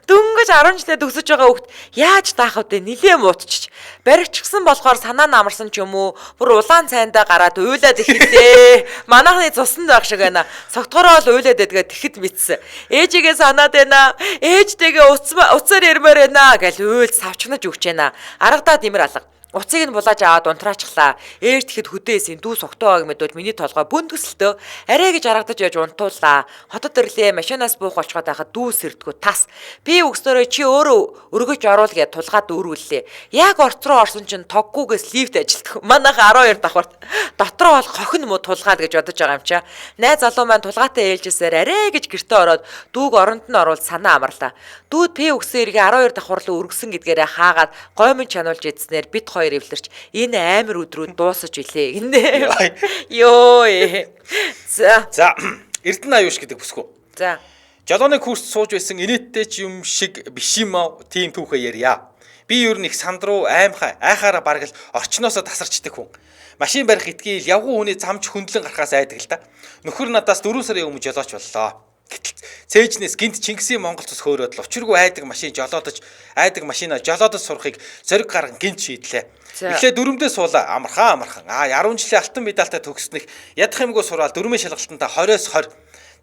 Дөнгөж 10 жилээ төгсөж байгаа хүүхд яаж даах вэ? Нилээ муутчих. Баригчсан болохоор санаа намарсан ч юм уу? Бүр улаан цайндаа гараад уйлаад ихлээ. Манайхны цуснд байх шиг байна. Согтгороо л уйлаад байдгаа тэгэхэд мэдсэн. Ээжигээ санаад байна. Ээжтэйгээ уцаар ярмаар байна гэж уйл савчнаж өгч байна. Аргадаа димэр алга. Уцыг нь булааж аваад унтраачглаа. Ээж тэгэхэд хөдөөс дүү согтоог мэдвэл миний толгой бүн төсөлтөө арай гэж аргадаж яж унтууллаа. Хотод ирлээ машинаас буух болчоод байхад дүү сэрдгүү тас. Би өгснөрөө чи өөрөө өргөж оруул гэж тулгаад дүүрүүллээ. Яг орц руу орсон чинь тоггүйгээс лифт ажилтдаг. Манайха 12 давхарт. Дотроо бол хохин муу тулгаад гэж бодож байгаа юм чаа. Найз залуу маань тулгаатай ээлжсээр арай гэж гэртээ ороод дүүг оронд нь оруул санаа амарлаа. Дүүд пи өгсөн эргээ 12 давхар руу өргөсөн гэдгээрээ хаагаад гоймон чануулж идснээр бит эвлэрч энэ амар өдрүүд дуусаж илээ гинэ. Йоо. За Эрдэнэ аюуш гэдэг бүсгүй. За. Жолооны курс сууж байсан инээдтэй ч юм шиг биш юм аа тийм түүхэ ярья. Би ер нь их санд руу айхаараа бараг л орчноосоо тасарчдаг хүн. Машин барих итгээл явган хүний замч хөндлөн гарахаас айдаг л да. Нөхөр надаас 4 сарын өмнө жолооч боллоо. Гэтэл цээжнээс гинт Чингисийн Монгол цус хөөрөөд л учиргүй айдаг машинаа жолоодож сурахыг зориг гарган гинт шийдлээ. Эхлээ дөрөмдөө суулаа амархан. 10 жилийн алтан медальтай төгснөх ядах юмгүй сураал дөрмийн шалгалтантаа 20-с 20.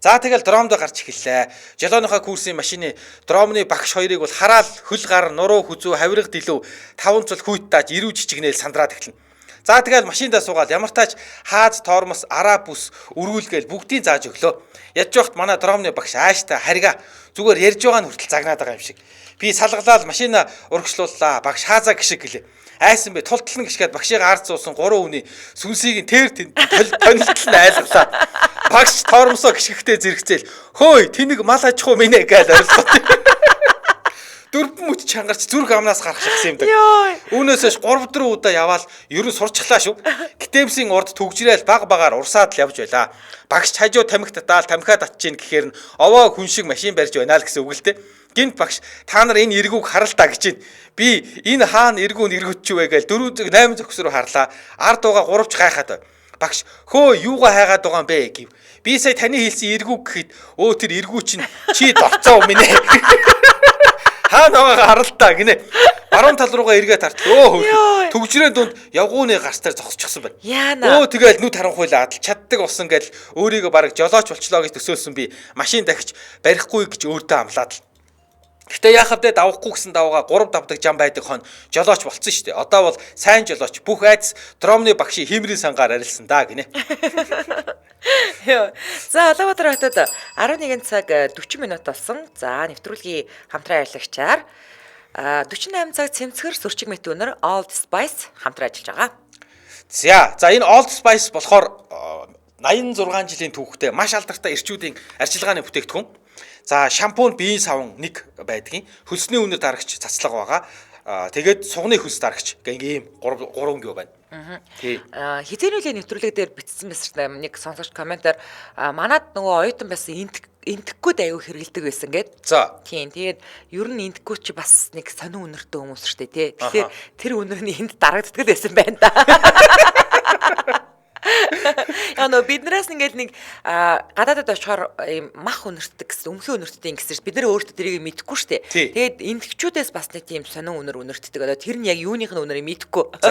За тэгэл дромд гарч эхэллээ. Жолооныхоо курсын машины дромны багш хоёрыг бол хараал хөл гар нуруу хүзүү хавирга дэлүү 5 цул хүйт тааж ирүү жижигнээл сандраад эхэлнэ. За тэгэл машиндаа суугаад ямар тааж хаад тормос араа бүс өргүүлгээл бүгдийг зааж өглөө. Ядж явахт манай дромны багш ааштай харьгаа зүгээр ярьж байгаа нь хүртэл загнаад байгаа юм шиг. Би салгалаад машина урагшлууллаа. Багш хаазаа гიშг гэлээ. Айсан бэ тултлан гიშгээд багшигаа ард зуусан 3 хүний сүнсийг тэр тонилтол нь айлглаа. Багш тормосоо гიშгхтэй зэрэгцээл хөөй тэнэг мал аж ахуй минь гэж орилгоо. Дөрвөн мөч чангарч зүрх амнаас гарах шахсан юм да. Үүнээс 3-4 удаа яваал ерөн сурчлаа шүү. Гитэмсийн урд төгжрэл баг багаар урсаад л явж байла. Багш хажуу тамхи татаал тамхиа татж гин гэхээр нь овоо хүн шиг машин барьж байна л гэсэн үг л дээ. Гинт багш та нар энэ эргүүг харалтаа гэж байна. Би энэ хаана эргүүн эргүүч вэ гээл 4 8 зөхс рүү харлаа. Ард угаа 3ч гайхаад. Багш хөө юугаа хайгаад байгаа юм бэ гэв. Би сая таны хэлсэн эргүүг гэхэд өө тэр эргүү чинь чи дорцоо минь ээ. Хаана харалтаа гинэ. Баруун тал руугаа эргээ тартлаа. Төгжрийн дунд явгууны гарцаар зогсчихсон байна. Тэгэл нүд харанхуйлаа адал чаддаг болсон гэж өөрийгөө бараг жолооч болчлоо гэж төсөөлсөн би машин дахиж барихгүй гэж өөртөө амлаад л. Гэтэ яахав дэ давахгүй гэсэн давгаа 3 давдаг жам байдаг хон жолооч болцсон шүү дээ. Одоо бол сайн жолооч бүх айдас дромны багшийн химрийн сангаар арилсан да гинэ. За Улаанбаатар хотод 11 цаг 40 минут болсон. За нэвтрүүлгийн хамтран ажиллагчаар 48 цаг цэмцгэр сүрчиг мэт өнөр Old Spice хамтран ажиллаж байгаа. За энэ Old Spice болохоор 86 жилийн түүхтэй маш алдартай эрчүүдийн арчилгааны бүтээгдэхүүн. За шампунь, биеийн савн нэг байдгийн. Хөлсний үнэр дарагч цацлага байгаа. Тэгээд сугны хөлс дарагч гэнгийн ийм 3 гоо байна. Хизээнүүлийн нэвтрүүлэг дээр бичсэн мэсэр нэг сонсогч комментаар манад нөгөө оюутан байсан энтггүүд аягүй хэрэгэлдэг байсан гэд. За. Тийм. Тэгээд ер нь энтггүүд чи бас нэг сонин үнэртэй хүмүүс шүү дээ, тий. Тэгэхээр тэр үнэр нь энд дарагддаг байсан байна да. Яа биднээс ингээд нэг гадаадад очихоор мах үнэртдэг гэсэн өмхөн үнэртдэг гэсэн бид нар өөрсдөө тэрийг мэдэхгүй шүү дээ. Тэгээд энтгчүүдээс бас нэг тийм сонин үнэр үнэртдэг. Одоо тэр нь яг юуных нь үнэрийг мэдэхгүй.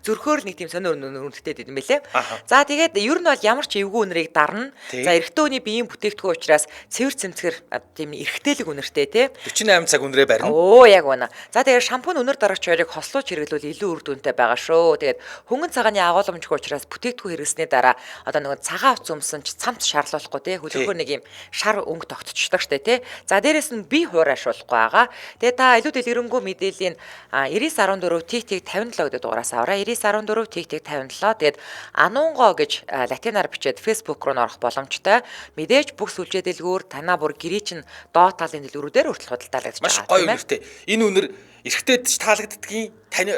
Зүрхөөр л нэг тийм сонин үнэр үнэртдэг юм байлээ. За тэгээд ер нь бол ямар ч эвгүй үнэрийг дарна. За эрэгтэй хүний биеийн бүтээгдэхүүн учраас цэвэр цэмцгэр тийм эрэгтэйлэг үнэртэй тий. 48 цаг үнэрээ барина. Оо яг байна. За тэгээд шампунь үнэр дарагч хоёрыг хослууж хэрэглүүл илүү үр дүнтэй байгаа шүү. Тэгээд хөнгөн цагааны агуулмжгүй учраас бүтээгдэхүүн хэрэглэсний дараа одоо нэг цагаан утас өмсөн ч цамц шаарлуулахгүй тий хөлөөхөр нэг юм шар өнгө тогтчихдаг штэ тий. За дээрэс нь бие хуурайшуулахгүй байгаа. Тэгээ та илүү дэлгэрэнгүй мэдээллийн 9914 TT 57 гэдэг дугаараас аваарай. 9914 TT 57. Тэгээд Анунго гэж латинаар бичээд Facebook руу орох боломжтой. Мэдээж бүх сүлжээ дэлгүүр танаа бүр гэрээ чин доод талын дэлгүүрүүдээр хүртэл худалдаалагдаж байгаа. Маш гоё үнэртэй. Энэ үнэр эрэгтэйд ч таалагддгийн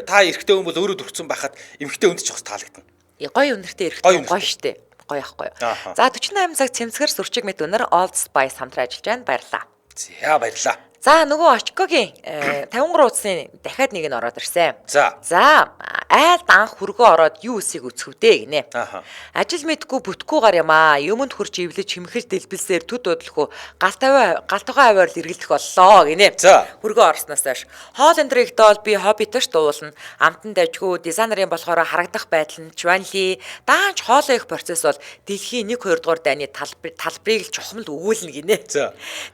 та эрэгтэй хүн бол өөрөө төрсөн байхад эмэгтэй хүнд ч бас таалагдана. Гоё үнэртэй эрэгтэй гоё штэ. Гоё ахгүй. За 48 цаг цэмцгэр сүрчиг мэт өнөр Old Spice хамтран ажиллаж байна. Баярлалаа. За баярлалаа. За нөгөө очкогийн 53 утасны дахиад нэг нь ороод ирсэн. За айлд анх хөргөө ороод юу үсийг үсгэвдэ гинэ. Ажил мэдгүй бүтгүүгээр юм аа. Юмд хурж ивлэж химхэл дэлбэлсээр төд бодлохоо галтгой аваар л эргэлдэх боллоо гинэ. Хөргөө орсноос хойш. Хоол энэ их доол би хоббитош дуулна. Амтан дажгүй дизайнерын болохоор харагдах байдал нь чванли. Даанч хоолой их процесс бол дэлхийн 1 2 дугаар дайны талбарыг л чухамд өгүүлнэ гинэ.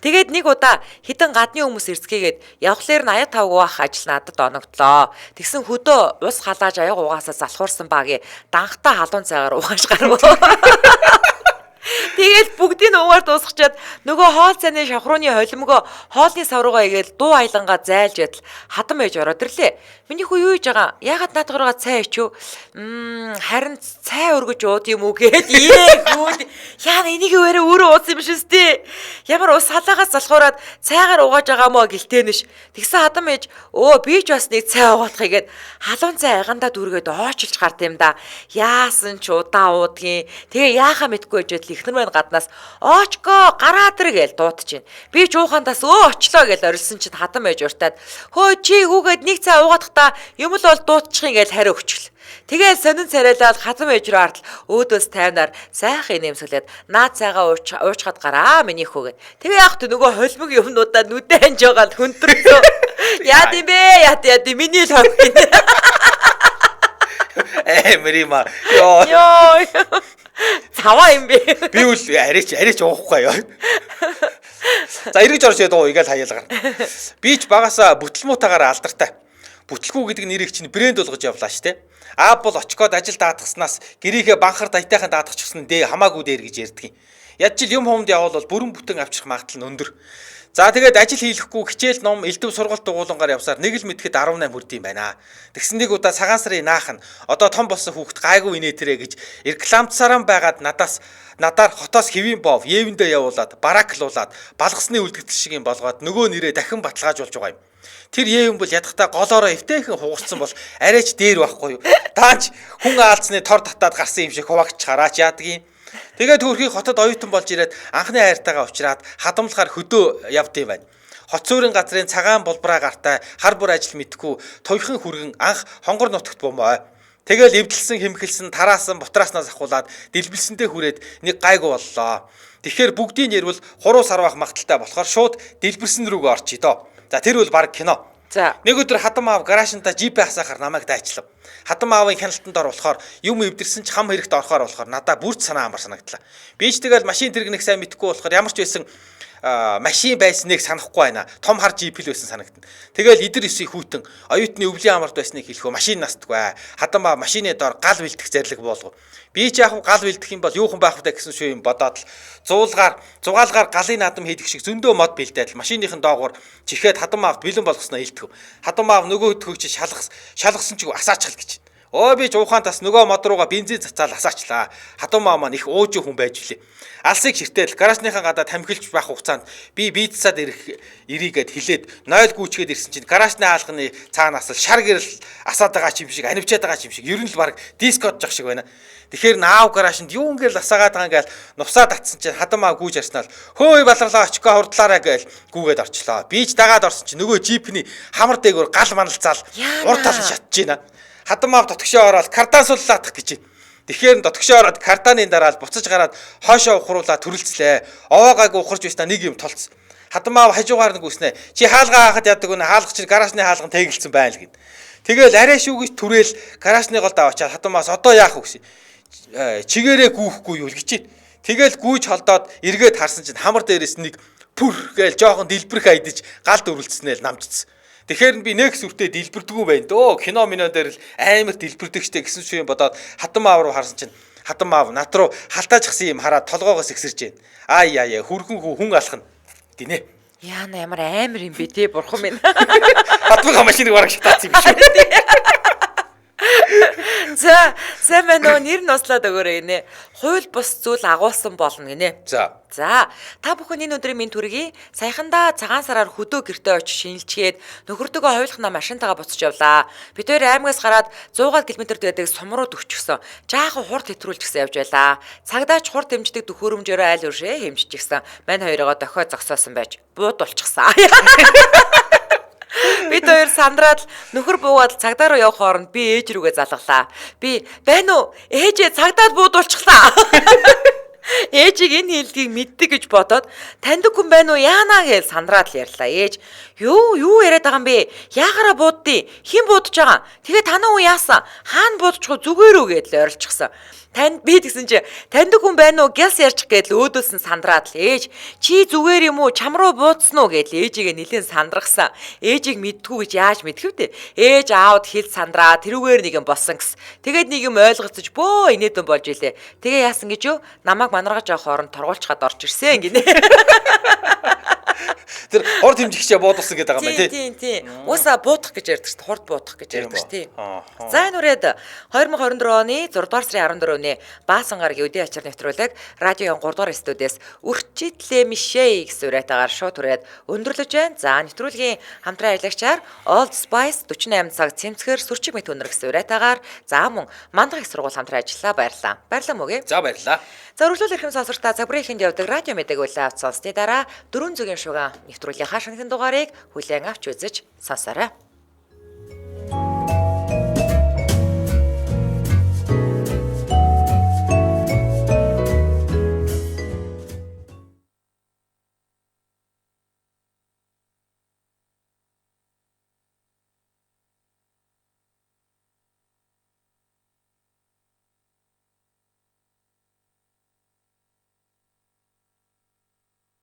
Тэгээд нэг удаа хитэн хүмүүс эрсгээгээд явхлаар 85 гуйх ажил надад оногдлоо. Тэгсэн хөдөө ус халааж аяг угаасаа залхуурсан багийн данхтаа халуун цайгаар угааш гарав. Тэгээд бүгдийг угаар дуусгачаад нөгөө хоол цайны шавхрууны холимгоо хоолны савруугаа игээл дуу аялангаа зайлж ядал хадам ээж ороод ирлээ. Миний хүү юу хийж байгаа? Ягаад наадгараа цай ичүү? Харин цай өргөж ууд юм уу гээд хүүд яа энийг өөрөө уусан юм шээс тээ. Ямар ус халаагаас залхуураад цайгаар угааж байгаа мó гэлтээнэш. Тэгсэн хадам ээж би ч бас нэг цай уугаалахыг гээд халуун цай агандаа дүүргээд оочилж гард юм да. Яасан ч удаа уудгийн. Тэгээ яахаа мэдгүй ээжэд ихнэр маань гаднаас оочко гараад ир гээл дуудчихээн. Би ч уухандаас очлоо гээл орилсон чинь хадам ээж уртаад хөө чи хүүгээд нэг цай уугаадахта юм л бол дуудчих юм гээл хариу өгчл. Тэгэл сонин царайлаад хадам ээж рүү ардл өөдөөс тайвнаар сайхан нэмсгэлээд наад цайгаа уучхад гараа миний хүүгээ. Тэгээ яах вэ нөгөө холимог юмнуудаа нүдэ ханж байгаа хүндрэлөө. Яа тийм бэ? Яа тийм миний л хог. Мэрима. Йоо. Цаваа юм бэ. Би үл арайч уухгүй ёо. За эргэж орж ядуу игээл хаяалгаар. Би ч багасаа бүтлмуутаагаар алдартай. Бүтлгүү гэдэг нэрийг чинь брэнд болгож явлаа штэ. Apple очкод ажил даатгаснаас гэрийнхээ банхар дайтайхан даатгачихсан дэ хамаагүй дээр гэж ярьдаг юм. Яд жил юм хомд явбал бүрэн бүтэн авчрах магадлал нь өндөр. За тэгээд ажил хийлэхгүй хичээл ном элдв сургалт дугуулангаар явсаар нэг л мэдэхэд 18 хүрдэм байна. Тэгсэн нэг удаа цагаан сарын наах нь одоо том болсон хүүхэд гайгүй инээтрээ гэж рекламцсараа байгаад надаар хотоос хэвийн бов евэндээ явуулаад бараклуулаад балгасны үлдэгдэл шиг юм болгоод нөгөө нэрээ дахин баталгаажуулж байгаа юм. Тэр евэн бол ядахтаа голоороо эвтэйхэн хугарсан бол арайч дээр байхгүй юу. Даанч хүн аалцны тор татаад гарсан юм шиг хуваагч хараач яадгийн. Тэгээд төрхий хотод оюутан болж ирээд анхны хайртайгаа уулзраад хадамлахаар хөдөө явд юм байна. Хот суурин газрын цагаан болбраа гартай хар бүр ажил мэдгүй тойхон хүргэн анх хонгор нутагт бомоо. Тэгэл эвдэлсэн хэмхэлсэн тараасан бутраснаас ахуулаад дэлбэлсэнтэй хүрээд нэг гайгүй боллоо. Тэгэхээр бүгдийн нэрвэл хуруу сарвах магталтай болохоор шууд дэлбэрсэн рүүгээ орчий доо. За тэр бол баг кино. Нэг өдөр хадам аав гараашнда джип хасахаар намайг дайчлав. Хадам аавын хяналтанд ор болохоор юм эвдэрсэн ч хам хэрэгт орохоор болохоор надаа бүрд санаа амар санагдлаа. Би ч тэгэл машин тэргнэх сайн мэдхгүй болохоор ямар ч байсан машин байсныг санахгүй байна. Том хар жипл байсан санагдана. Тэгэл идэр эсийг хүүтэн оюутны өвлийн амарт байсныг хэлэхөө машин настдаггүй. Хадам машины доор гал бэлдэх зарлиг болгов. Би ч яг гал бэлдэх юм бол юухан байх вэ гэсэн шүү юм бодоод л зугаалгаар галын наадам хийдэг шиг зөндөө мод бэлдээд машиныхын доогуур чихээд хадам аавд бэлэн болгосноо илтгэв. Хадам аав нөгөө төгч шалгасан ч асаачихл гэж. Өө би ч ухаан тас нөгөө мод руугаа бензин цацаал асаачлаа. Хадам аав маань их ууж хүн байж лээ. Алсыг ширтэл гаражныхаа гадаа тамхилж байх хугацаанд би бийцсаад ирийгээд хилээд 0 гүйчгээд ирсэн чинь гаражны хаалганы цаанаас л шар гэрэл асаад байгаа юм шиг анивчаад байгаа юм шиг ер нь л баг дискод жах шиг байна. Тэгэхээр наав гаражинд юу ингээл асаагаад байгаа ингээл нусаа татсан чинь хадам аав гүйж арснаа л хөөй баларлаа очкоо хурдлаараа гээл гүүгээд орчлоо. Би ч дагаад орсон чинь нөгөө жипний хамар дээгүүр гал маналцаал урд тал шатж байна. Хадам аав дотгошоо ороод кардан суллаадах гэж байна. Тэгэхээр дотгошоо ороод картаны дараа л буцаж гараад хоошоо ухруулаад төрөлцлээ. Овоогайг ухарж байснаа нэг юм толцсон. Хадам аав хажуугаар нэг үснэ. Чи хаалгаа хаахад яадаг вэ? Хаалгач чинь гаражны хаалган тэгэлцсэн байл гэд. Тэгэл арай шүүгэж түрээл гаражны голдоо очиад хадам аавс одоо яах вэ гэсэн. Чигээрээ гүүхгүй юу л гэж чинь. Тэгэл гүүж холдоод эргээд харсан чинь хамар дээрээс нэг пүр гээл жоохон дэлбэрх айдаж галд өрөлдснээ л намжцсан. Тэгэхээр би нэг сүртэй дэлбэрдэггүй байна дөө. Кино мино дээр л амар дэлбэрдэг штэ гэсэн шүү юм бодоод хадам аав руу харсан чинь хадам аав над руу халтаажчихсан юм хараад толгоогоос ихсэрж байна. Яа хүрхэн хүн алах нь гинэ. Яна ямар амар юм бэ те бурхан минь. Хадмын машиныг бараг шатаацсан юм шүү. За сайн нөө нэр нь услаад өгөөрэй гинэ. Хууль бус зүйл агуулсан болно гинэ. За та бүхэн энэ өдрийн минь төргий саяхандаа цагаан сараар хөдөө гэртээ очиж шинжилчгээд нөхөртөөгөө хойлохноо машинтайгаа буцаж явлаа. Бид хоёр аймагаас гараад 100 км байдаг сумрууд өчгсөн. Жаахан хурд хэтрүүлж гисэн явж байлаа. Цагдаач хурд дэмждэг төхөөрөмжөөрөө айл өршөө хэмжиж гисэн. Мань хоёроо дохио зогсоосон байж бууд болчихсан. Бид хоёр сандраад нөхөр буугаад цагдаа руу явах хооронд би ээж рүүгээ залгалаа. Би байна уу? Ээжээ цагдаад буудуулчихлаа. Ээжийг энэ хэллэгийг мэддэг гэж бодоод таньдаг хүн байна уу яана гэж сандраад л ярьлаа. Ээж юу яриад байгаа юм бэ? Яагаараа бууддیں۔ Хэн буудаж байгаа? Тэгээ танаа уу яасан? Хаана буудчихгүй зүгээр үү гэдэл ойрлцчихсан. Танд би тэгсэн чи таньдаг хүн байна уу гэс ярьчих гэдэл өөдөөсөн сандраад л ээж чи зүгээр юм уу чам руу буудсан уу гэдэл ээжигээ нэлээд сандрахсан. Ээжийг мэдтгүү гэж яаж мэдэх вэ? Ээж аавд хэл сандраа тэрүүгээр нэг юм болсон гэс. Тэгээд нэг юм ойлгоцож бөө инээдэн болж илээ. Тэгээ яасан гэж юу? Намайг манаргаж авах хооронд торгуулчгаад орж ирсэн гинэ. Тэр хурд хэмжигчээ буудуулсан гэдэг юм байна тий. Тийм. Уусаа буутах гэж ярьдаг шүү дээ. Хурд буутах гэж ярьдаг шүү тий. За энэ үрээд 2024 оны 6 дугаар сарын 14-ний Баасан гарагийн үдийн ачаар нэвтрүүлэг радиогийн 3 дугаар студиэс үрчитлээ мишээ гэсэн үрээтээр шууд түрээд өндөрлөж байна. За нэвтрүүлгийн хамтран аялагчаар Old Spice 48 цаг цэмцгээр сүрчиг мэт өнөр гэсэн үрээтээр за мөн мандах их сургууль хамтран ажиллаа баярлаа. Баярлалаа мөгээ. За баярлалаа. За өргөжлөл эрхэм сонсогчдаа цаг бүрийн эхэнд явдаг радио мэдээг үлээ авч сонсны дараа 4 зүгийн шугам нэвтрүүлгийнхаа шинэхэн дугаарыг хүлээн авч үзэж сонсоорой.